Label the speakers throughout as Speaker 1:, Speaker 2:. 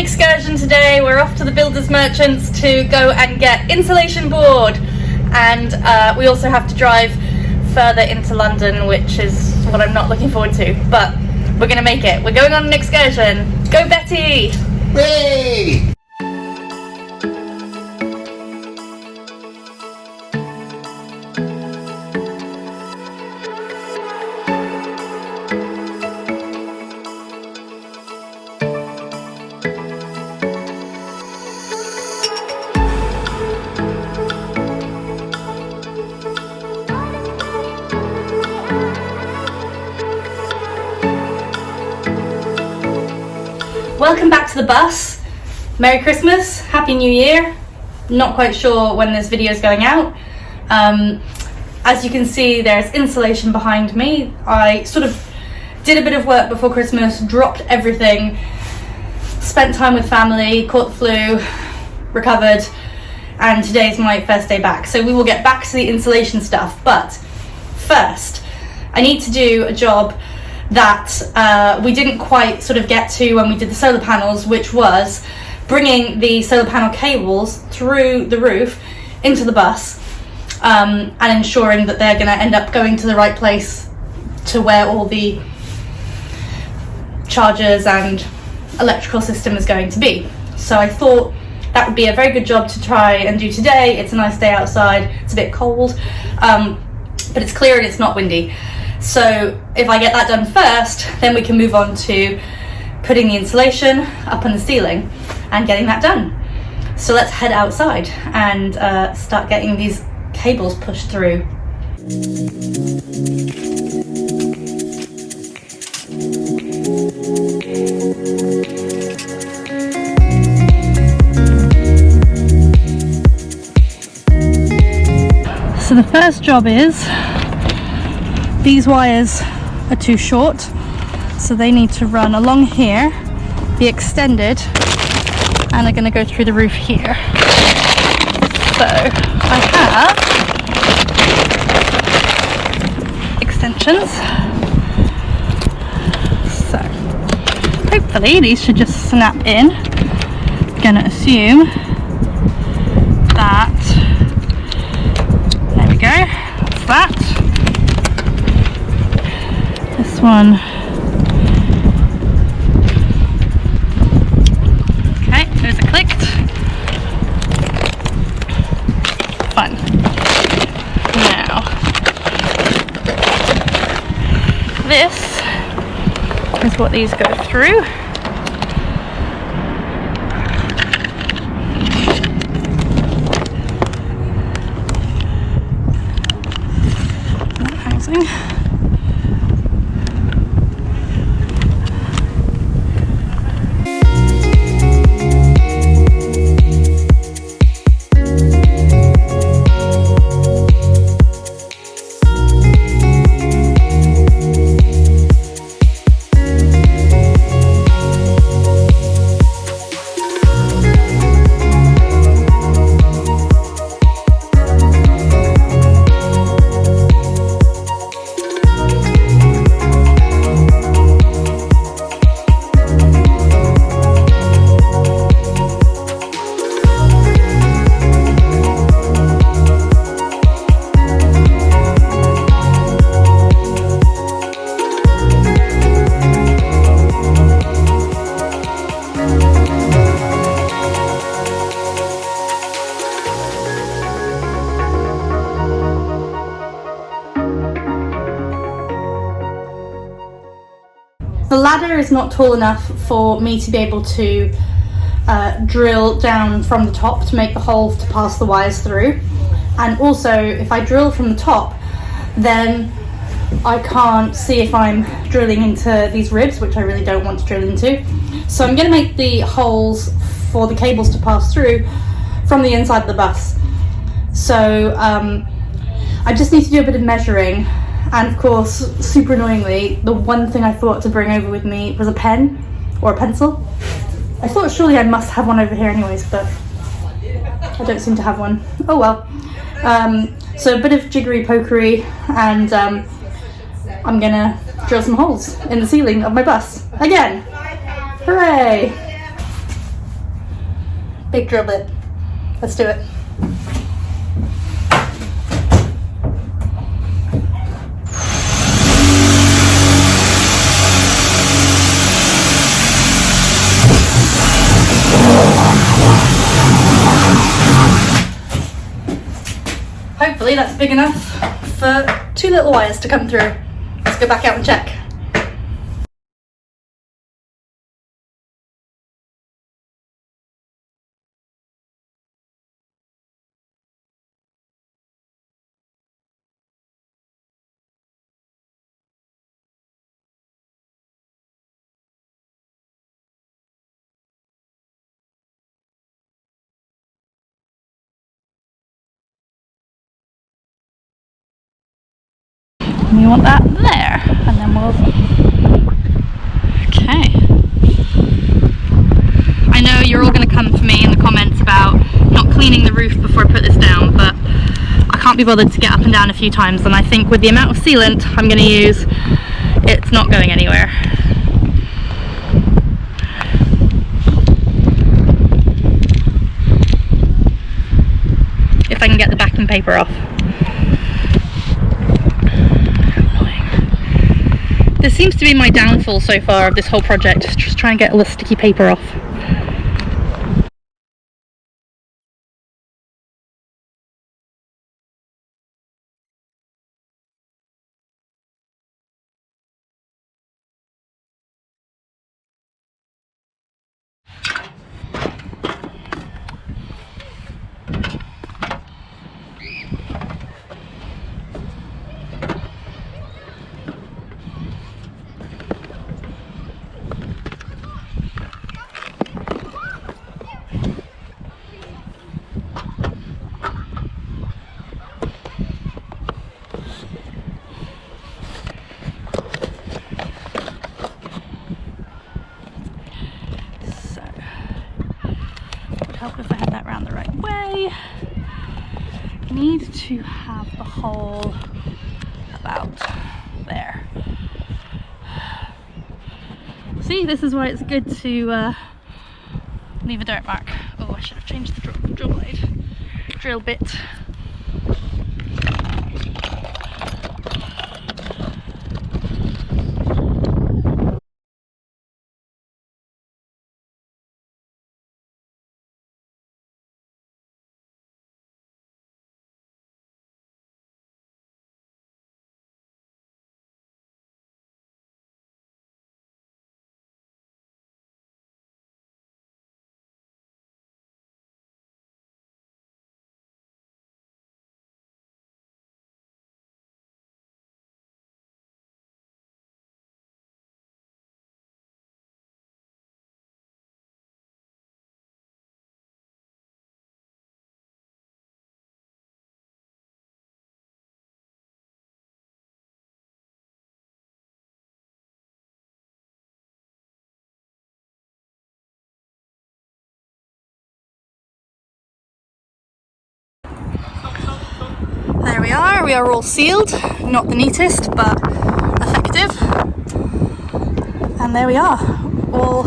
Speaker 1: excursion today. We're off to the Builders Merchants to go and get insulation board, and we also have to drive further into London, which is what I'm not looking forward to, but we're gonna make it. We're going on an excursion. Go Betty!
Speaker 2: Yay!
Speaker 1: Welcome back to the bus. Merry Christmas, Happy New Year. Not quite sure when this video is going out. As you can see, there's insulation behind me. I sort of did a bit of work before Christmas, dropped everything, spent time with family, caught the flu, recovered, and today's my first day back. So we will get back to the insulation stuff, but first I need to do a job that we didn't quite sort of get to when we did the solar panels, which was bringing the solar panel cables through the roof into the bus, and ensuring that they're going to end up going to the right place to where all the chargers and electrical system is going to be. So I thought that would be a very good job to try and do today. It's a nice day outside, it's a bit cold, but it's clear and it's not windy. So if I get that done first, then we can move on to putting the insulation up on the ceiling and getting that done. So let's head outside and start getting these cables pushed through. So the first job is, these wires are too short, so they need to run along here, be extended, and they're going to go through the roof here. So I have extensions, so hopefully these should just snap in. Gonna assume that, there we go, that's that. This one, okay, those are clicked. Fun. Now, this is what these go through. Housing. The ladder is not tall enough for me to be able to drill down from the top to make the hole to pass the wires through, and also if I drill from the top, then I can't see if I'm drilling into these ribs, which I really don't want to drill into. So I'm going to make the holes for the cables to pass through from the inside of the bus. So I just need to do a bit of measuring. And of course, super annoyingly, the one thing I thought to bring over with me was a pen or a pencil. I thought surely I must have one over here anyways, but I don't seem to have one. Oh well. So a bit of jiggery pokery, and I'm gonna drill some holes in the ceiling of my bus again. Hooray! big drill bit. Let's do it. Hopefully that's big enough for 2 little wires to come through. Let's go back out and check. You want that there, and then we'll... Okay. I know you're all going to come for me in the comments about not cleaning the roof before I put this down, but I can't be bothered to get up and down a few times, and I think with the amount of sealant I'm going to use, it's not going anywhere. If I can get the backing paper off. This seems to be my downfall so far of this whole project, just try and get all the sticky paper off. Help if I had that round the right way. Need to have the hole about there. See, this is why it's good to leave a dirt mark. Oh, I should have changed the drill blade. Drill bit. There we are all sealed, not the neatest but effective, and there we are, all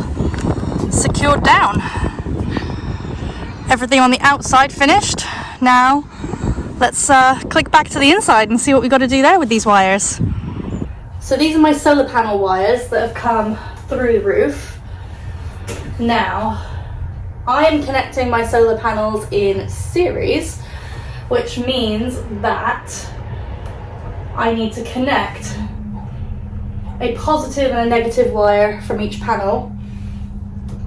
Speaker 1: secured down. Everything on the outside finished. Now let's click back to the inside and see what we got to do there with these wires. So these are my solar panel wires that have come through the roof. Now I am connecting my solar panels in series, which means that I need to connect a positive and a negative wire from each panel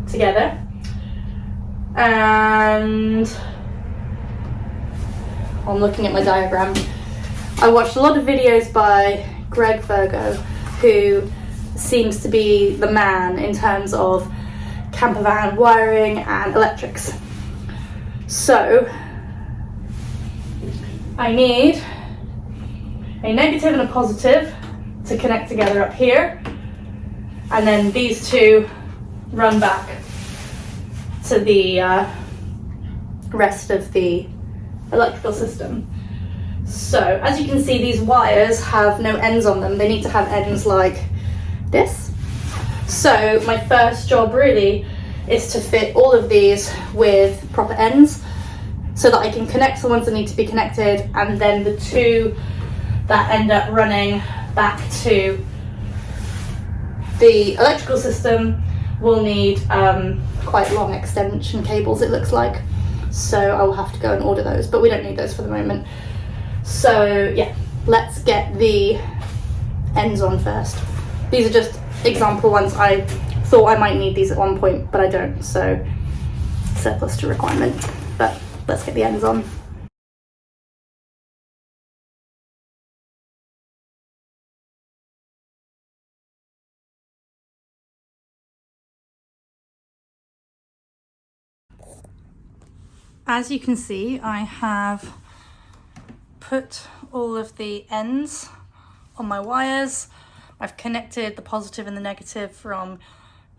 Speaker 1: together. And I'm looking at my diagram. I watched a lot of videos by Greg Virgo, who seems to be the man in terms of camper van wiring and electrics. So I need a negative and a positive to connect together up here, and then these two run back to the rest of the electrical system. So as you can see, these wires have no ends on them. They need to have ends like this. So my first job really is to fit all of these with proper ends so that I can connect the ones that need to be connected, and then the two that end up running back to the electrical system will need quite long extension cables, it looks like. So I will have to go and order those, but we don't need those for the moment. So yeah, let's get the ends on first. These are just example ones. I thought I might need these at one point, but I don't, so surplus to requirement. But let's get the ends on. As you can see, I have put all of the ends on my wires. I've connected the positive and the negative from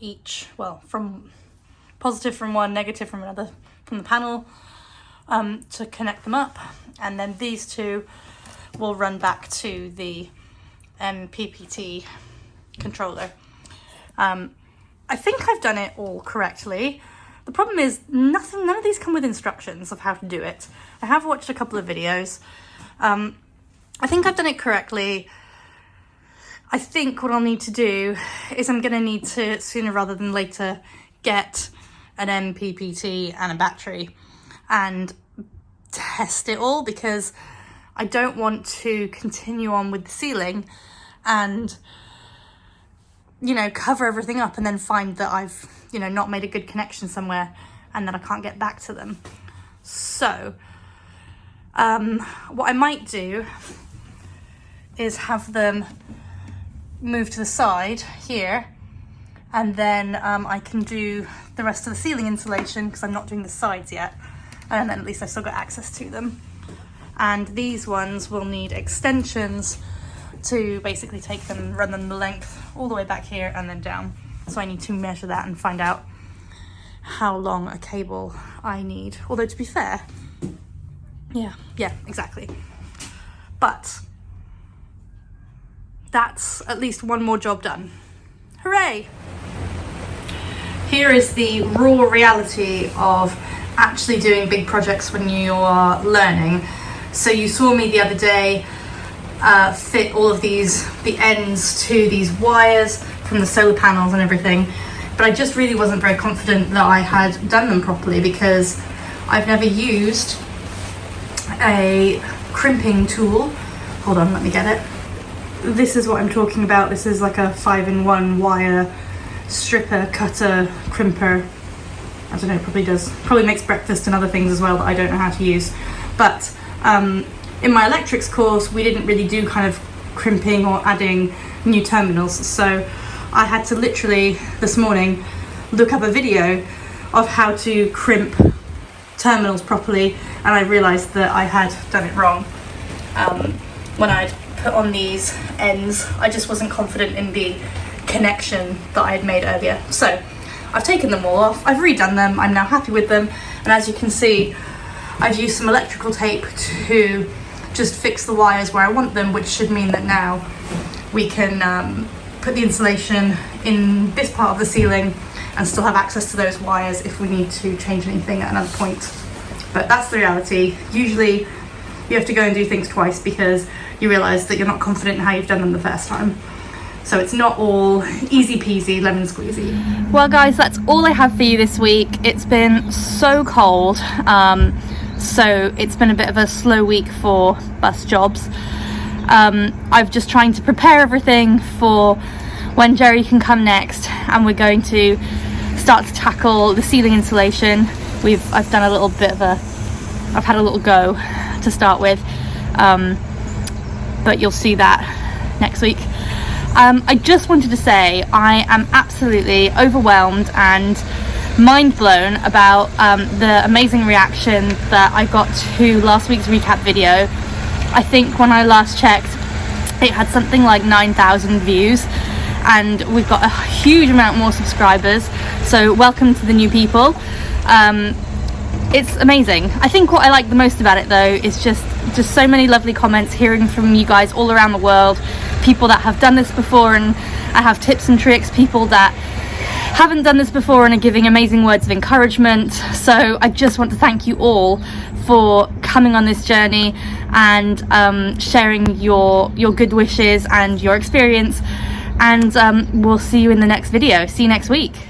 Speaker 1: each, well, from positive from one, negative from another, from the panel, to connect them up. And then these two will run back to the MPPT controller. I think I've done it all correctly. The problem is none of these come with instructions of how to do it. I have watched a couple of videos. I think I've done it correctly. I think what I'll need to do is I'm going to need to, sooner rather than later, get an MPPT and a battery and test it all, because I don't want to continue on with the ceiling and, you know, cover everything up and then find that I've, you know, not made a good connection somewhere and that I can't get back to them. So what I might do is have them move to the side here, and then I can do the rest of the ceiling insulation because I'm not doing the sides yet, and then at least I've still got access to them. And these ones will need extensions to basically take them and run them the length all the way back here and then down. So I need to measure that and find out how long a cable I need. Although, to be fair, yeah, exactly. But that's at least one more job done. Hooray! Here is the raw reality of actually doing big projects when you are learning. So you saw me the other day fit all of the ends to these wires from the solar panels and everything, but I just really wasn't very confident that I had done them properly because I've never used a crimping tool. Hold on, let me get it. This is what I'm talking about. This is like a 5-in-1 wire stripper, cutter, crimper. I don't know, probably makes breakfast and other things as well that I don't know how to use. But in my electrics course, we didn't really do kind of crimping or adding new terminals. So I had to literally this morning look up a video of how to crimp terminals properly, and I realized that I had done it wrong. When I'd put on these ends, I just wasn't confident in the connection that I had made earlier. So I've taken them all off, I've redone them, I'm now happy with them, and as you can see, I've used some electrical tape to just fix the wires where I want them, which should mean that now we can put the insulation in this part of the ceiling and still have access to those wires if we need to change anything at another point. But that's the reality. Usually you have to go and do things twice because you realise that you're not confident in how you've done them the first time. So it's not all easy peasy lemon squeezy. Well guys, that's all I have for you this week. It's been so cold, so it's been a bit of a slow week for bus jobs. I've just trying to prepare everything for when Jerry can come next, and we're going to start to tackle the ceiling insulation. I've done a little bit of I've had a little go to start with, but you'll see that next week. I just wanted to say I am absolutely overwhelmed and mind blown about the amazing reaction that I got to last week's recap video. I think when I last checked, it had something like 9,000 views, and we've got a huge amount more subscribers, so welcome to the new people. It's amazing. I think what I like the most about it though is just so many lovely comments, hearing from you guys all around the world, people that have done this before and I have tips and tricks, people that
Speaker 2: haven't done this before and are giving amazing words of encouragement. So I just want to thank you all for coming on this journey and sharing your good wishes and your experience, and we'll see you in the next video. See you next week.